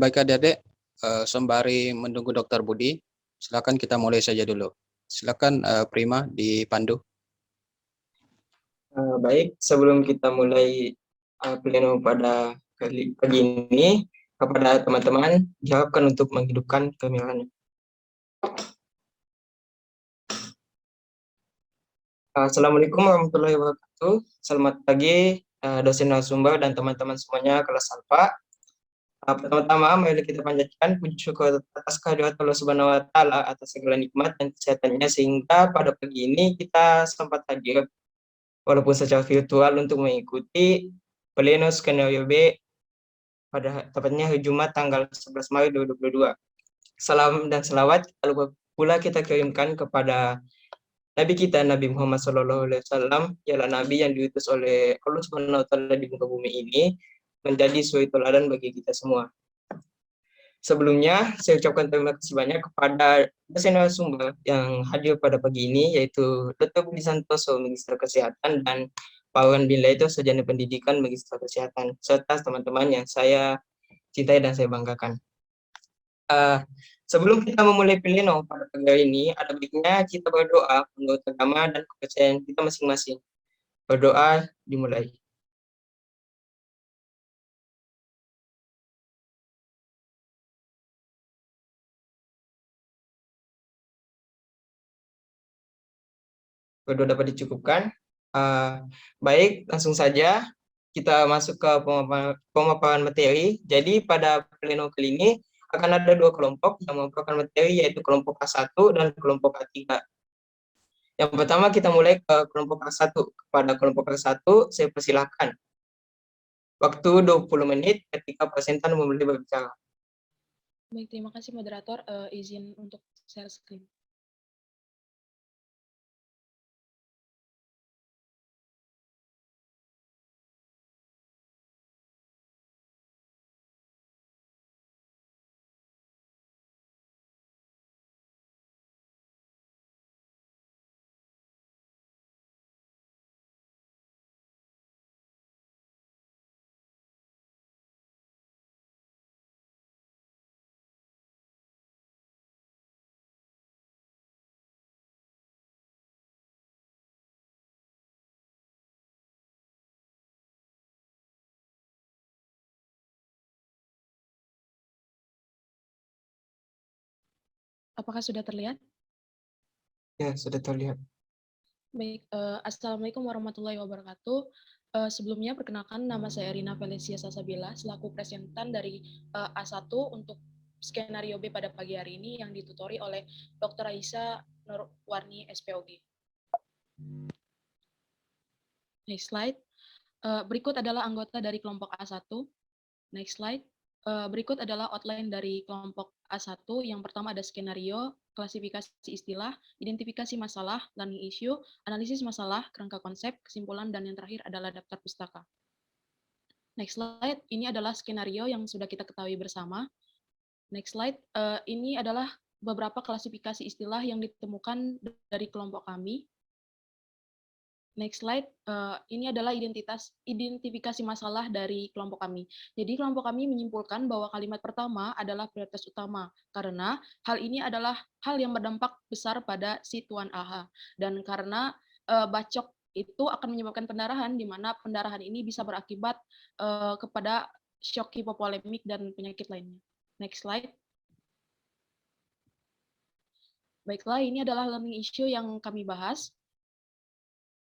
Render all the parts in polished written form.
Baik adik-adik, sembari menunggu Dokter Budi, silakan kita mulai saja dulu. Silakan Prima dipandu. Baik, sebelum kita mulai pleno pada pagi ini, kepada teman-teman diharapkan untuk menghidupkan kemilangan. Assalamualaikum warahmatullahi wabarakatuh. Selamat pagi dosen narasumber dan teman-teman semuanya kelas Alfa. Pertama-tama mari kita panjatkan puji syukur atas kehadirat Allah Subhanahu wa taala atas segala nikmat dan kesehatannya sehingga pada pagi ini kita sempat hadir walaupun secara virtual untuk mengikuti pleno skenario B pada tepatnya hari Jumat tanggal 11 Maret 2022. Salam dan selawat pula kita kirimkan kepada Nabi kita Nabi Muhammad SAW, ialah Nabi yang diutus oleh Allah Subhanahu wa taala di muka bumi ini menjadi suri teladan bagi kita semua. Sebelumnya, saya ucapkan terima kasih banyak kepada dosen narasumber yang hadir pada pagi ini, yaitu Dr. Budi Santoso, Magister Kesehatan, dan Pak Wan bin Laito, Sarjana Pendidikan Magister Kesehatan, serta teman-teman yang saya cintai dan saya banggakan. Sebelum kita memulai pleno pada pagi hari ini, ada baiknya kita berdoa menurut agama dan kepercayaan kita masing-masing. Berdoa dimulai. Berdoa dapat dicukupkan. Baik, langsung saja kita masuk ke pemaparan materi. Jadi pada pleno kali ini akan ada dua kelompok yang memaparkan materi, yaitu kelompok A1 dan kelompok A3. Yang pertama kita mulai ke kelompok A1. Kepada kelompok A1 saya persilahkan. Waktu 20 menit ketika presentan memulai berbicara. Baik, terima kasih moderator. Izin untuk share screen. Apakah sudah terlihat? Ya, sudah terlihat. Baik, Assalamualaikum warahmatullahi wabarakatuh. Sebelumnya, perkenalkan nama saya Rina Felicia Sasabila, selaku presentan dari A1 untuk skenario B pada pagi hari ini yang ditutori oleh Dr. Aisyah Nurwarni, SPOG. Next slide. Berikut adalah anggota dari kelompok A1. Next slide. Berikut adalah outline dari kelompok A1. Yang pertama ada skenario, klasifikasi istilah, identifikasi masalah, learning issue, analisis masalah, kerangka konsep, kesimpulan, dan yang terakhir adalah daftar pustaka. Next slide, ini adalah skenario yang sudah kita ketahui bersama. Next slide, ini adalah beberapa klasifikasi istilah yang ditemukan dari kelompok kami. Next slide, ini adalah identifikasi masalah dari kelompok kami. Jadi kelompok kami menyimpulkan bahwa kalimat pertama adalah prioritas utama, karena hal ini adalah hal yang berdampak besar pada si Tuan AH. Dan karena bacok itu akan menyebabkan pendarahan, di mana pendarahan ini bisa berakibat kepada shock hipovolemik dan penyakit lainnya. Next slide. Baiklah, ini adalah learning issue yang kami bahas.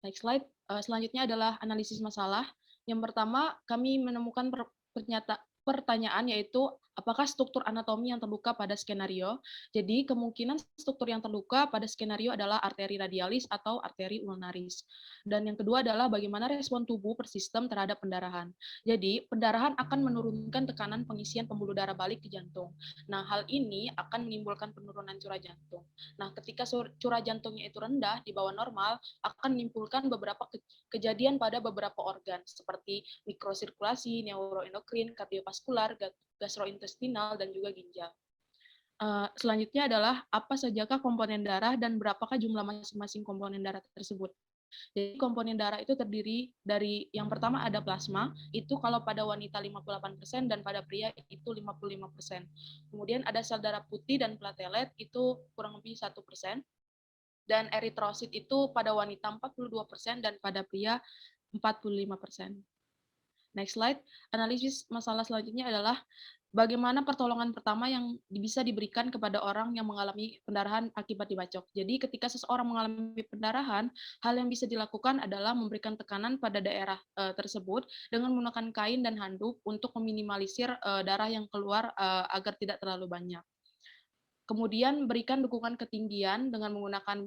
Next slide. Selanjutnya adalah analisis masalah. Yang pertama, kami menemukan pertanyaan yaitu apakah struktur anatomi yang terluka pada skenario. Jadi kemungkinan struktur yang terluka pada skenario adalah arteri radialis atau arteri ulnaris. Dan yang kedua adalah bagaimana respon tubuh per sistem terhadap pendarahan. Jadi pendarahan akan menurunkan tekanan pengisian pembuluh darah balik ke jantung. Nah, hal ini akan menimbulkan penurunan curah jantung. Nah, ketika curah jantungnya itu rendah di bawah normal, akan menimbulkan beberapa kejadian pada beberapa organ seperti mikrosirkulasi, neuroendokrin, kardiovaskular, gastrointestinal, dan juga ginjal. Selanjutnya adalah apa sajakah komponen darah dan berapakah jumlah masing-masing komponen darah tersebut. Jadi komponen darah itu terdiri dari yang pertama ada plasma, itu kalau pada wanita 58% dan pada pria itu 55%. Kemudian ada sel darah putih dan platelet itu kurang lebih 1%. Dan eritrosit itu pada wanita 42% dan pada pria 45%. Next slide. Analisis masalah selanjutnya adalah bagaimana pertolongan pertama yang bisa diberikan kepada orang yang mengalami pendarahan akibat dibacok. Jadi ketika seseorang mengalami pendarahan, hal yang bisa dilakukan adalah memberikan tekanan pada daerah tersebut dengan menggunakan kain dan handuk untuk meminimalisir darah yang keluar agar tidak terlalu banyak. Kemudian berikan dukungan ketinggian dengan menggunakan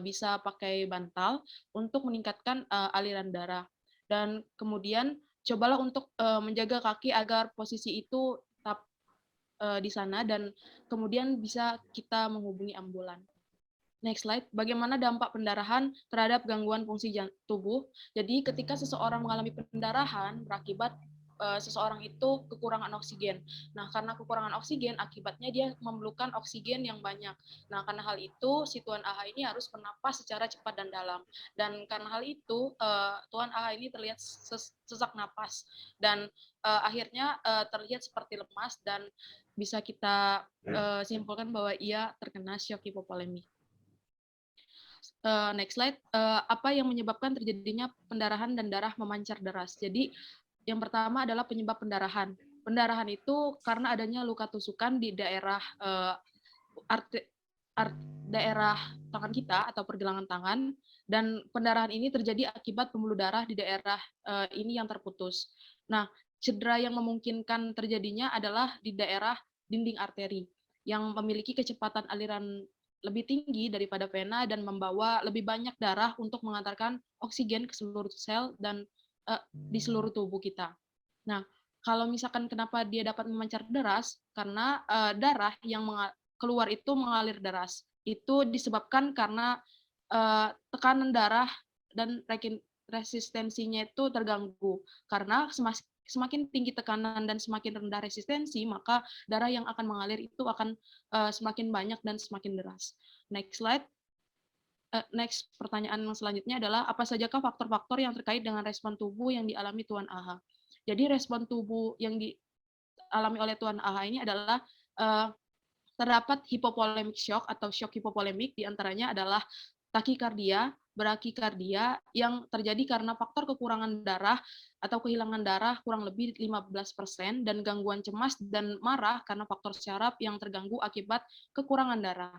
bisa pakai bantal untuk meningkatkan aliran darah. Dan kemudian cobalah untuk menjaga kaki agar posisi itu tetap di sana dan kemudian bisa kita menghubungi ambulan. Next slide. Bagaimana dampak pendarahan terhadap gangguan fungsi tubuh? Jadi ketika seseorang mengalami pendarahan berakibat seseorang itu kekurangan oksigen. Nah, karena kekurangan oksigen, akibatnya dia memerlukan oksigen yang banyak. Nah, karena hal itu, si Tuan AH ini harus bernapas secara cepat dan dalam. Dan karena hal itu, Tuan AH ini terlihat sesak napas. Dan akhirnya terlihat seperti lemas dan bisa kita simpulkan bahwa ia terkena shock hipovolemik. Next slide. Apa yang menyebabkan terjadinya pendarahan dan darah memancar deras? Jadi yang pertama adalah penyebab pendarahan. Pendarahan itu karena adanya luka tusukan di daerah daerah tangan kita atau pergelangan tangan, dan pendarahan ini terjadi akibat pembuluh darah di daerah ini yang terputus. Nah, cedera yang memungkinkan terjadinya adalah di daerah dinding arteri yang memiliki kecepatan aliran lebih tinggi daripada vena dan membawa lebih banyak darah untuk mengantarkan oksigen ke seluruh sel dan di seluruh tubuh kita. Nah, kalau misalkan kenapa dia dapat memancar deras, karena darah yang keluar itu mengalir deras. Itu disebabkan karena tekanan darah dan resistensinya itu terganggu. Karena semakin tinggi tekanan dan semakin rendah resistensi, maka darah yang akan mengalir itu akan semakin banyak dan semakin deras. Next slide. Next, pertanyaan selanjutnya adalah apa sajakah faktor-faktor yang terkait dengan respon tubuh yang dialami Tuan AH? Jadi respon tubuh yang dialami oleh Tuan AH ini adalah terdapat hipovolemic shock atau shock hipovolemik, diantaranya adalah takikardia, brakikardia yang terjadi karena faktor kekurangan darah atau kehilangan darah kurang lebih 15%, dan gangguan cemas dan marah karena faktor syaraf yang terganggu akibat kekurangan darah.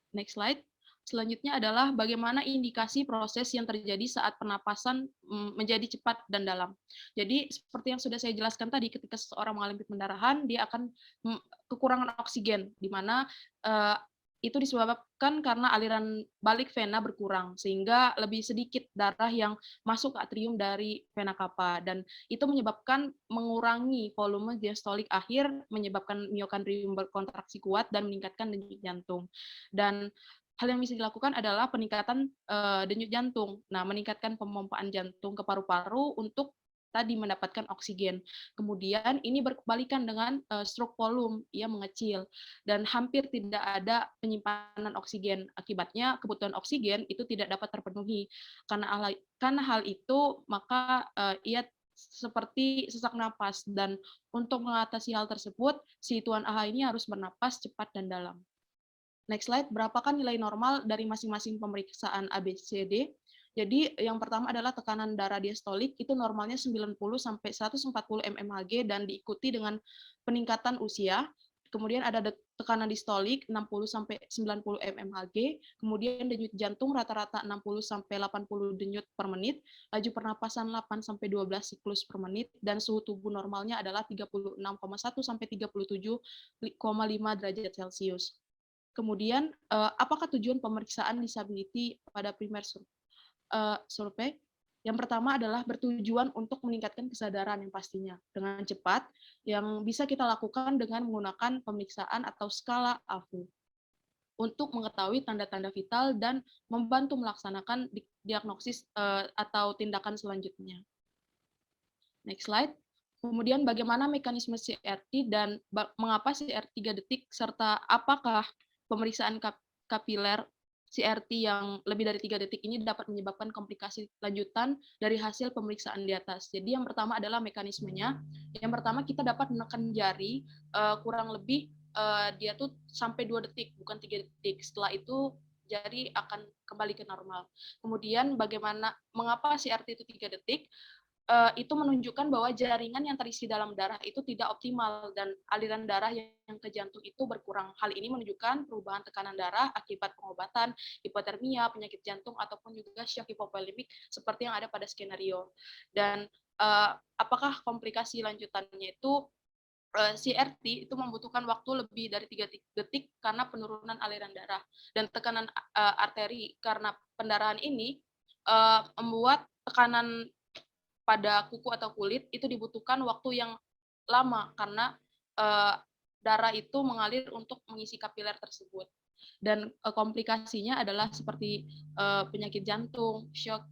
Next slide. Selanjutnya adalah bagaimana indikasi proses yang terjadi saat pernapasan menjadi cepat dan dalam. Jadi seperti yang sudah saya jelaskan tadi, ketika seseorang mengalami pendarahan, dia akan kekurangan oksigen, di mana itu disebabkan karena aliran balik vena berkurang, sehingga lebih sedikit darah yang masuk ke atrium dari vena cava, dan itu menyebabkan mengurangi volume diastolik akhir, menyebabkan miokondrium berkontraksi kuat dan meningkatkan denyut jantung. Dan hal yang bisa dilakukan adalah peningkatan denyut jantung. Nah, meningkatkan pemompaan jantung ke paru-paru untuk tadi mendapatkan oksigen. Kemudian ini berkebalikan dengan stroke volume, ia mengecil dan hampir tidak ada penyimpanan oksigen. Akibatnya kebutuhan oksigen itu tidak dapat terpenuhi. Karena hal itu, maka ia seperti sesak napas, dan untuk mengatasi hal tersebut, si Tuan AH ini harus bernapas cepat dan dalam. Next slide, berapakah nilai normal dari masing-masing pemeriksaan ABCD? Jadi yang pertama adalah tekanan darah diastolik, itu normalnya 90 sampai 140 mmHg dan diikuti dengan peningkatan usia. Kemudian ada tekanan distolik 60 sampai 90 mmHg, kemudian denyut jantung rata-rata 60 sampai 80 denyut per menit, laju pernapasan 8 sampai 12 siklus per menit, dan suhu tubuh normalnya adalah 36,1 sampai 37,5 derajat Celcius. Kemudian apakah tujuan pemeriksaan disability pada primer survei? Yang pertama adalah bertujuan untuk meningkatkan kesadaran yang pastinya dengan cepat, yang bisa kita lakukan dengan menggunakan pemeriksaan atau skala AFU untuk mengetahui tanda-tanda vital dan membantu melaksanakan diagnosis atau tindakan selanjutnya. Next slide. Kemudian bagaimana mekanisme CRT dan mengapa CRT 3 detik, serta apakah pemeriksaan kapiler CRT yang lebih dari 3 detik ini dapat menyebabkan komplikasi lanjutan dari hasil pemeriksaan di atas. Jadi yang pertama adalah mekanismenya. Yang pertama kita dapat menekan jari kurang lebih dia tuh sampai 2 detik, bukan 3 detik. Setelah itu jari akan kembali ke normal. Kemudian mengapa CRT itu 3 detik? Itu menunjukkan bahwa jaringan yang terisi dalam darah itu tidak optimal dan aliran darah yang ke jantung itu berkurang. Hal ini menunjukkan perubahan tekanan darah akibat pengobatan, hipotermia, penyakit jantung, ataupun juga shock hipovolemik seperti yang ada pada skenario. Dan apakah komplikasi lanjutannya itu CRT itu membutuhkan waktu lebih dari 3 detik karena penurunan aliran darah dan tekanan arteri karena pendarahan ini membuat tekanan pada kuku atau kulit itu dibutuhkan waktu yang lama karena darah itu mengalir untuk mengisi kapiler tersebut. Dan komplikasinya adalah seperti penyakit jantung, shock,